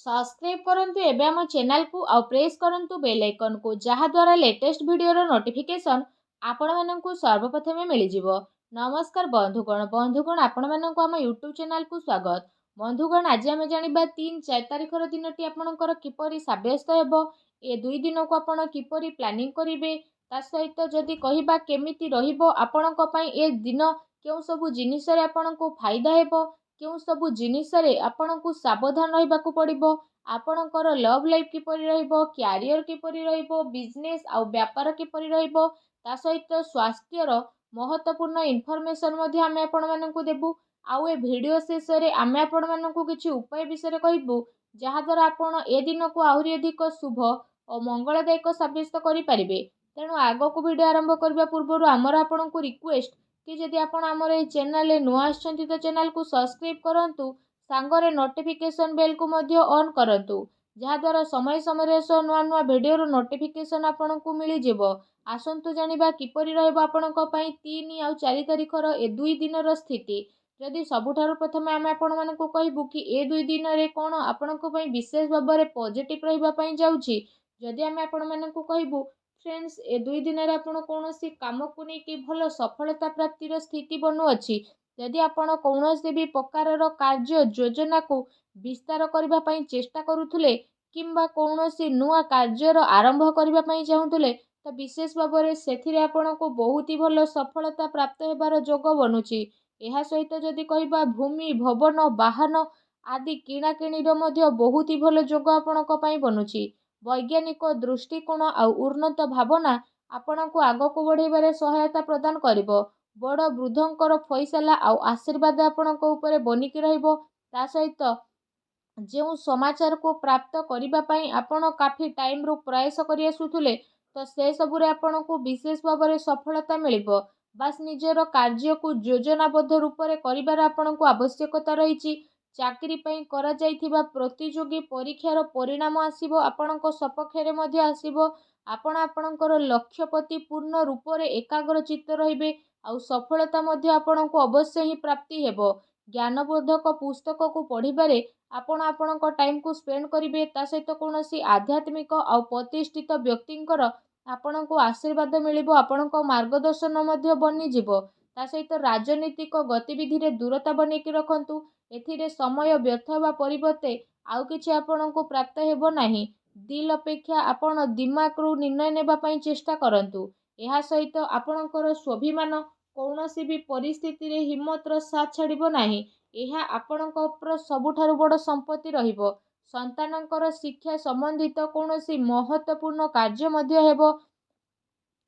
Subscribe करंतु एबे हम चैनल को आउ प्रेस करंतु बेल आइकन को जहा द्वारा लेटेस्ट वीडियो रो नोटिफिकेशन आपण माननकु सर्वप्रथमे मिली जिवो। नमस्कार बंधुगण आपण माननकु हम यूट्यूब चैनल को स्वागत। बंधुगण आज आम जानिबा 3-4 तारिखर दिनटी आपणकर किपरि साब्यस्त हेबो, ए 2 दिन को आपण किपरि प्लानिंग करिवे, ता सहित जदि कहिबा केमिति रहिबो आपणक पई ए दिन, केउ सब जिनिस रे आपणको फायदा हेबो, केउ सबु जिनिस रे आपणको सावधान रहिबाकु पड़िबो, आपणकर लव लाइफ किपरि रहिबो, क्यारियर किपरि रहिबो, बिजनेस आउ व्यापार किपरि रहिबो, ता सहित स्वास्थ्यर महत्वपूर्ण इनफॉरमेशन मध्ये आमे आपण माननकु देबु। आउ ए वीडियो शेष रे आमे आपण माननकु किछि उपाय विषय कहबु, जहा द्वारा आपण ए दिन को आहुरी अधिक शुभ और मंगलदायक साब्यस्त करि परिबे। तेणु आगो को वीडियो आरंभ करबा पूर्व आमर आपणको रिक्वेस्ट कि जदि आपण आमर ए चैनल नुआ आछंती तो चैनल को सब्सक्राइब करंतु, सांगरे नोटिफिकेशन बेल को मध्य ऑन करंतु, जहा द्वारा समय समय सो नुआ नुआ वीडियो रो नोटिफिकेशन आपणको मिली जिवो। आसंतु जानिबा किपरि रहबो आपणको पई 3 आउ 4 तारिखर ए 2 दिनर स्थिति। जदि सबुठारु प्रथमे आमे आपण मानकु कहबु कि ए 2 दिन रे कोन आपणको पई विशेष भाबरे पॉजिटिव रहिबा पई जाउछि। जदि आमे आपण मानकु कहबु फ्रेंड्स ए 2 दिन रे आपण कोनोसी काम को नै कि भलो सफलता प्राप्तिर स्थिति बनु अछि। जदि आपण कौनसी भी प्रकारर कार्य योजना को विस्तार करबा पई चेष्टा करूथुले, किंबा कौनसी नुआ कार्यर आरंभ करबा पई चाहुथुले, तो विशेष भाबरे सेथिरे आपणको बहुत ही भलो सफलता प्राप्त हेबार जोग बनुछि। एहा सहित जदि कहिबा भूमि भवन वाहन आदि किणा किणीर मध्य बहुत ही भलो जोग आपणको पई बनुछि। वैज्ञानिक दृष्टिकोण आउ उन्नत भावना आपणको आगको बढ़ेबारे सहायता प्रदान करिवो। बड़ वृद्धंकर फैसला आउ आशीर्वाद आपणको उपरे बनिकी रहिबो। ता सहित जो समाचार को प्राप्त करिबा पई आपण काफी टाइम रो प्रयास करि आसुथुले, तो से सबुरे आपणको विशेष भाबरे सफलता मिलिबो। बास निजर कार्य को योजनाबद्ध रूप रे करिबार आपणको आवश्यकता रहिछि। चाकरी पई करा जाइथिबा प्रतियोगी परीक्षार परिणाम आसीबो, आपणको सपक्षरे मध्ये आसीबो। आपण आपणकर लक्ष्य प्रति पूर्ण रूप रे एकाग्र चित्त रहिबे, आउ सफलता मध्ये आपणको अवश्य ही प्राप्ति हेबो। ज्ञानबोधक पुस्तक को पढ़िबारे आपण आपणको टाइम को स्पेंड करिवे। ता सहित कोनोसी आध्यात्मिक आउ प्रतिष्ठित व्यक्तिंकर आपणको आशीर्वाद मिलिबो, आपणको मार्गदर्शन मध्ये बनि जिवो। ता सहित राजनीतिक गतिविधि रे दूरता बनेकी रखंतु। एथिरे समय व्यर्थ हेबा परिवर्ते आउ किछि आपणको प्राप्त हेबो नाही। दिल अपेक्षा आपण दिमाग रू निर्णय नेबा पई चेष्टा करंतु। एहा सहित आपणकर स्वाभिमान कौनसी भी परिस्थिति रे हिम्मत रो साथ छाड़िबो नाही। एहा आपणकर सबुठारु बड़ संपत्ति रहिबो। संतानकर शिक्षा संबंधित कौनसी महत्वपूर्ण कार्य मध्य हेबो।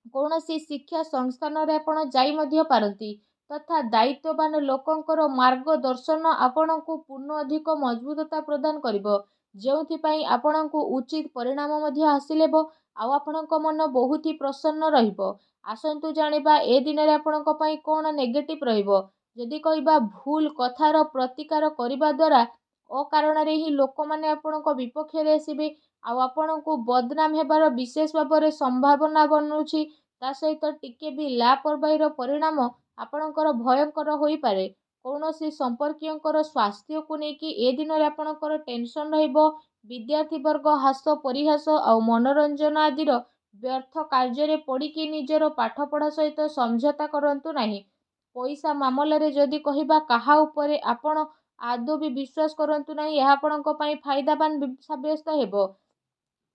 कौनसी शिक्षा संस्थान रे आपण जाई मध्य पारंती, तथा दायित्ववान लोकंकर मार्गदर्शन आपणको पूर्ण अधिक मजबूतता प्रदान करिवो, जेउथि पई आपणको उचित परिणाम मध्य हासिलेबो। आउ आपणको मन बहुत ही प्रसन्न रहिबो। आसंतु जानिबा ए दिन रे आपणको पई कोन नेगेटिव रहिबो। जदि कहिबा भूल कथार प्रतिकार करिबा द्वारा अकारण रे ही लोक माने आपणको विपक्ष रे आसीबे, आउ आपणको बदनाम हेबार विशेष भाबरे संभावना बनुछि। ता सहित टिके भी लापरवाहीर परिणाम आपणकर भयंकर होई पारे। कौनसी संपर्कीयंकर स्वास्थ्य को नेकी ए दिन रे आपणकर टेंशन रहिबो। विद्यार्थी वर्ग हास परिहास आउ मनोरंजन आदिर व्यर्थ कार्य रे पड़िकी निजर पाठपढ़ा सहित समझौता करंतु नाही। पैसा मामला रे जदि कहिबा काहा उपरे आपण आदौ भी विश्वास करंतु नाही, एहा आपणको पई फायदावान साब्यस्त हेबो।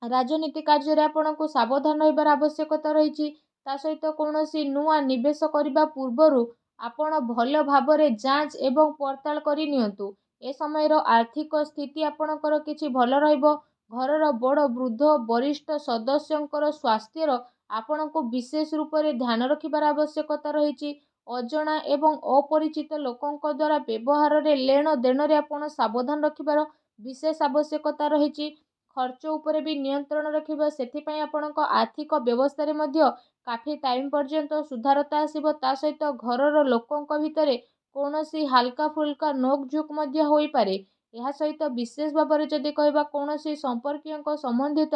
राजनीति कार्य रे आपणको सावधान रहिबार आवश्यकता रहिछि। ता सहित कौनसी नुआ निवेश करिबा पूर्वरु आपण भल भाबरे जांच एवं पड़ताल करि नियंतु। ए समयर आर्थिक स्थिति आपणकर किछि भल रहिबो। घरर बड़ वृद्ध वरिष्ठ सदस्यंकर स्वास्थ्यर आपणको विशेष रूप रे ध्यान रखिबार आवश्यकता रहिछि। अजणा एवं अपरिचित लोकंक द्वारा व्यवहार रे लेन देन रे आपण सावधान रखिबार विशेष आवश्यकता रहिछि। खर्च उपरे भी नियंत्रण रखिबा, सेथि पई आपणको आर्थिक व्यवस्था रे मध्य काफी टाइम पर्यंत सुधारता आसीबो। ता सहित घरर लोकंक भितरे कौनसी हालका फुल्का नोक झोक मध्य होई पारे। एहा सहित विशेष भाबरे जदि कहिबा कौनसी संपर्कीयंक संबंधित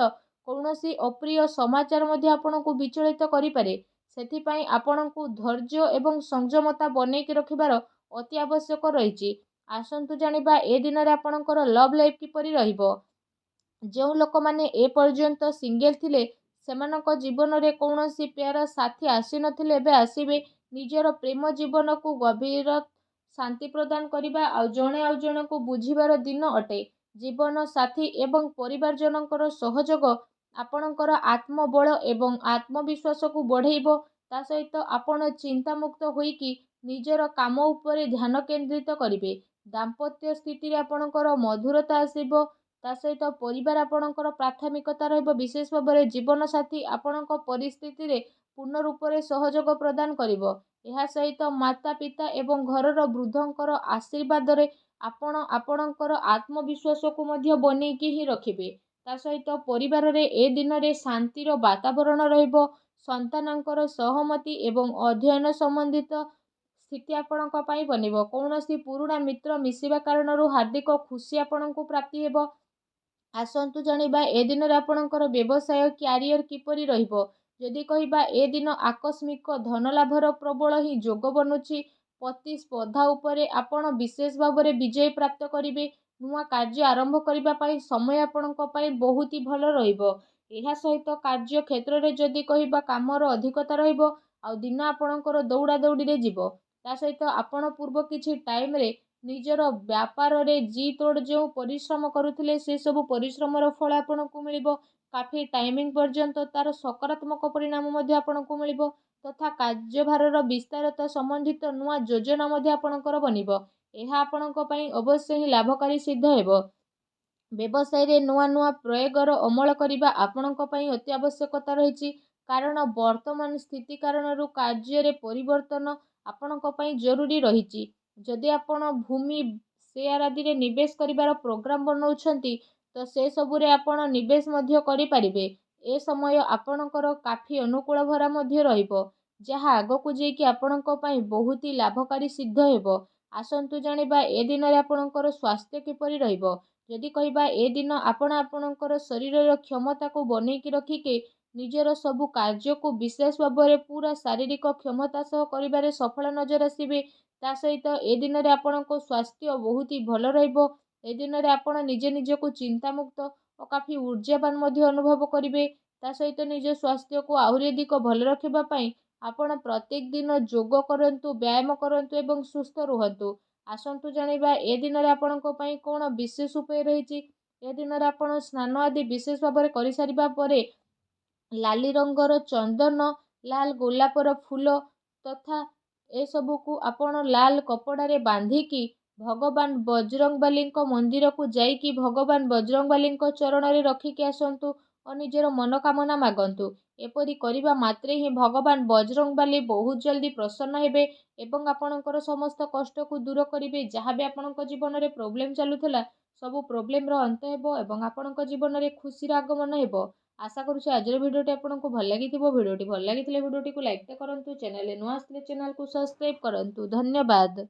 कौनसी अप्रिय समाचार मध्य आपणको विचलित करि पारे। सेथि पई आपणको धैर्य एवं संयमता बनेकी रखिबार अति आवश्यक रहिछि। आसंतु जानिबा ए दिन रे आपणकर लव लाइफ किपरि रहिबो। ଯେଉଁ ଲୋକମାନେ ଏପର୍ଯ୍ୟନ୍ତ ସିଙ୍ଗେଲ ଥିଲେ ସେମାନଙ୍କ ଜୀବନରେ କୌଣସି ପ୍ୟାର ସାଥୀ ଆସିନଥିଲେ ଏବେ ଆସିବେ। ନିଜର ପ୍ରେମ ଜୀବନକୁ ଗଭୀର ଶାନ୍ତି ପ୍ରଦାନ କରିବା ଆଉ ଜଣକୁ ବୁଝିବାର ଦିନ ଅଟେ। ଜୀବନ ସାଥୀ ଏବଂ ପରିବାରଜନଙ୍କର ସହଯୋଗ ଆପଣଙ୍କର ଆତ୍ମବଳ ଏବଂ ଆତ୍ମବିଶ୍ୱାସକୁ ବଢ଼େଇବ। ତା ସହିତ ଆପଣ ଚିନ୍ତାମୁକ୍ତ ହୋଇକି ନିଜର କାମ ଉପରେ ଧ୍ୟାନ କେନ୍ଦ୍ରିତ କରିବେ। ଦାମ୍ପତ୍ୟ ସ୍ଥିତିରେ ଆପଣଙ୍କର ମଧୁରତା ଆସିବ। ତା ସହିତ ପରିବାର ଆପଣଙ୍କର ପ୍ରାଥମିକତା ରହିବ। ବିଶେଷ ଭାବରେ ଜୀବନସାଥୀ ଆପଣଙ୍କ ପରିସ୍ଥିତିରେ ପୂର୍ଣ୍ଣ ରୂପରେ ସହଯୋଗ ପ୍ରଦାନ କରିବ। ଏହା ସହିତ ମାତା ପିତା ଏବଂ ଘରର ବୃଦ୍ଧଙ୍କର ଆଶୀର୍ବାଦରେ ଆପଣ ଆପଣଙ୍କର ଆତ୍ମବିଶ୍ୱାସକୁ ମଧ୍ୟ ବନେଇକି ହିଁ ରଖିବେ। ତା ସହିତ ପରିବାରରେ ଏ ଦିନରେ ଶାନ୍ତିର ବାତାବରଣ ରହିବ। ସନ୍ତାନଙ୍କର ସହମତି ଏବଂ ଅଧ୍ୟୟନ ସମ୍ବନ୍ଧିତ ସ୍ଥିତି ଆପଣଙ୍କ ପାଇଁ ବନିବ। କୌଣସି ପୁରୁଣା ମିତ୍ର ମିଶିବା କାରଣରୁ ହାର୍ଦ୍ଦିକ ଖୁସି ଆପଣଙ୍କୁ ପ୍ରାପ୍ତି ହେବ। ଆସନ୍ତୁ ଜାଣିବା ଏ ଦିନରେ ଆପଣଙ୍କର ବ୍ୟବସାୟ କ୍ୟାରିୟର କିପରି ରହିବ। ଯଦି କହିବା ଏ ଦିନ ଆକସ୍ମିକ ଧନଲାଭର ପ୍ରବଳ ହିଁ ଯୋଗ ବନୁଛି। ପ୍ରତିସ୍ପର୍ଦ୍ଧା ଉପରେ ଆପଣ ବିଶେଷ ଭାବରେ ବିଜୟ ପ୍ରାପ୍ତ କରିବେ। ନୂଆ କାର୍ଯ୍ୟ ଆରମ୍ଭ କରିବା ପାଇଁ ସମୟ ଆପଣଙ୍କ ପାଇଁ ବହୁତ ହି ଭଲ ରହିବ। ଏହା ସହିତ କାର୍ଯ୍ୟ କ୍ଷେତ୍ରରେ ଯଦି କହିବା କାମର ଅଧିକତା ରହିବ ଆଉ ଦିନ ଆପଣଙ୍କର ଦୌଡ଼ା ଦୌଡ଼ିରେ ଯିବ। ତା ସହିତ ଆପଣ ପୂର୍ବ କିଛି ଟାଇମରେ ନିଜର ବ୍ୟାପାରରେ ଜି ତୋଡ଼ ଯେଉଁ ପରିଶ୍ରମ କରୁଥିଲେ ସେସବୁ ପରିଶ୍ରମର ଫଳ ଆପଣଙ୍କୁ ମିଳିବ। କାଫି ଟାଇମିଂ ପର୍ଯ୍ୟନ୍ତ ତାର ସକାରାତ୍ମକ ପରିଣାମ ମଧ୍ୟ ଆପଣଙ୍କୁ ମିଳିବ ତଥା କାର୍ଯ୍ୟଭାରର ବିସ୍ତାରତା ସମ୍ବନ୍ଧିତ ନୂଆ ଯୋଜନା ମଧ୍ୟ ଆପଣଙ୍କର ବନିବ। ଏହା ଆପଣଙ୍କ ପାଇଁ ଅବଶ୍ୟ ହିଁ ଲାଭକାରୀ ସିଦ୍ଧ ହେବ। ବ୍ୟବସାୟରେ ନୂଆ ନୂଆ ପ୍ରୟୋଗର ଅମଳ କରିବା ଆପଣଙ୍କ ପାଇଁ ଅତି ଆବଶ୍ୟକତା ରହିଛି। କାରଣ ବର୍ତ୍ତମାନ ସ୍ଥିତି କାରଣରୁ କାର୍ଯ୍ୟରେ ପରିବର୍ତ୍ତନ ଆପଣଙ୍କ ପାଇଁ ଜରୁରୀ ରହିଛି। ଯଦି ଆପଣ ଭୂମି ସେୟାର ଆଦିରେ ନିବେଶ କରିବାର ପ୍ରୋଗ୍ରାମ ବନାଉଛନ୍ତି ତ ସେସବୁରେ ଆପଣ ନିବେଶ ମଧ୍ୟ କରିପାରିବେ। ଏ ସମୟ ଆପଣଙ୍କର କାଫି ଅନୁକୂଳ ଭରା ମଧ୍ୟ ରହିବ ଯାହା ଆଗକୁ ଯାଇକି ଆପଣଙ୍କ ପାଇଁ ବହୁତ ହି ଲାଭକାରୀ ସିଦ୍ଧ ହେବ। ଆସନ୍ତୁ ଜାଣିବା ଏ ଦିନରେ ଆପଣଙ୍କର ସ୍ୱାସ୍ଥ୍ୟ କିପରି ରହିବ। ଯଦି କହିବା ଏ ଦିନ ଆପଣ ଆପଣଙ୍କର ଶରୀରର କ୍ଷମତାକୁ ବନେଇକି ରଖିକି ନିଜର ସବୁ କାର୍ଯ୍ୟକୁ ବିଶେଷ ଭାବରେ ପୁରା ଶାରୀରିକ କ୍ଷମତା ସହ କରିବାରେ ସଫଳ ନଜର ଆସିବେ। ତା ସହିତ ଏ ଦିନରେ ଆପଣଙ୍କ ସ୍ୱାସ୍ଥ୍ୟ ବହୁତ ହି ଭଲ ରହିବ। ଏ ଦିନରେ ଆପଣ ନିଜକୁ ଚିନ୍ତାମୁକ୍ତ ଓ କାଫି ଊର୍ଜାବାନ ମଧ୍ୟ ଅନୁଭବ କରିବେ। ତା ସହିତ ନିଜ ସ୍ୱାସ୍ଥ୍ୟକୁ ଆହୁରି ଅଧିକ ଭଲ ରଖିବା ପାଇଁ ଆପଣ ପ୍ରତ୍ୟେକ ଦିନ ଯୋଗ କରନ୍ତୁ, ବ୍ୟାୟାମ କରନ୍ତୁ ଏବଂ ସୁସ୍ଥ ରୁହନ୍ତୁ। ଆସନ୍ତୁ ଜାଣିବା ଏ ଦିନରେ ଆପଣଙ୍କ ପାଇଁ କ'ଣ ବିଶେଷ ଉପାୟ ରହିଛି। ଏ ଦିନରେ ଆପଣ ସ୍ନାନ ଆଦି ବିଶେଷ ଭାବରେ କରିସାରିବା ପରେ ଲାଲି ରଙ୍ଗର ଚନ୍ଦନ, ଲାଲ ଗୋଲାପର ଫୁଲ ତଥା ଏସବୁକୁ ଆପଣ ଲାଲ କପଡ଼ାରେ ବାନ୍ଧିକି ଭଗବାନ ବଜରଙ୍ଗବାଲୀଙ୍କ ମନ୍ଦିରକୁ ଯାଇକି ଭଗବାନ ବଜରଙ୍ଗବାଲୀଙ୍କ ଚରଣରେ ରଖିକି ଆସନ୍ତୁ ଓ ନିଜର ମନୋକାମନା ମାଗନ୍ତୁ। ଏପରି କରିବା ମାତ୍ରେ ହିଁ ଭଗବାନ ବଜରଙ୍ଗବାଲୀ ବହୁତ ଜଲ୍ଦି ପ୍ରସନ୍ନ ହେବେ ଏବଂ ଆପଣଙ୍କର ସମସ୍ତ କଷ୍ଟକୁ ଦୂର କରିବେ। ଯାହା ବି ଆପଣଙ୍କ ଜୀବନରେ ପ୍ରୋବ୍ଲେମ ଚାଲୁଥିଲା ସବୁ ପ୍ରୋବ୍ଲେମର ଅନ୍ତ ହେବ ଏବଂ ଆପଣଙ୍କ ଜୀବନରେ ଖୁସିର ଆଗମନ ହେବ। ଆଶା କରୁଛି ଆଜିର ଭିଡ଼ିଓଟି ଆପଣଙ୍କୁ ଭଲ ଲାଗିଥିବ। ଭିଡ଼ିଓଟି ଭଲ ଲାଗିଥିଲେ ଭିଡ଼ିଓଟିକୁ ଲାଇକ୍ କରନ୍ତୁ। ଚ୍ୟାନେଲରେ ନୂଆ ଆସିଥିଲେ ଚ୍ୟାନେଲକୁ ସବସ୍କ୍ରାଇବ୍ କରନ୍ତୁ। ଧନ୍ୟବାଦ।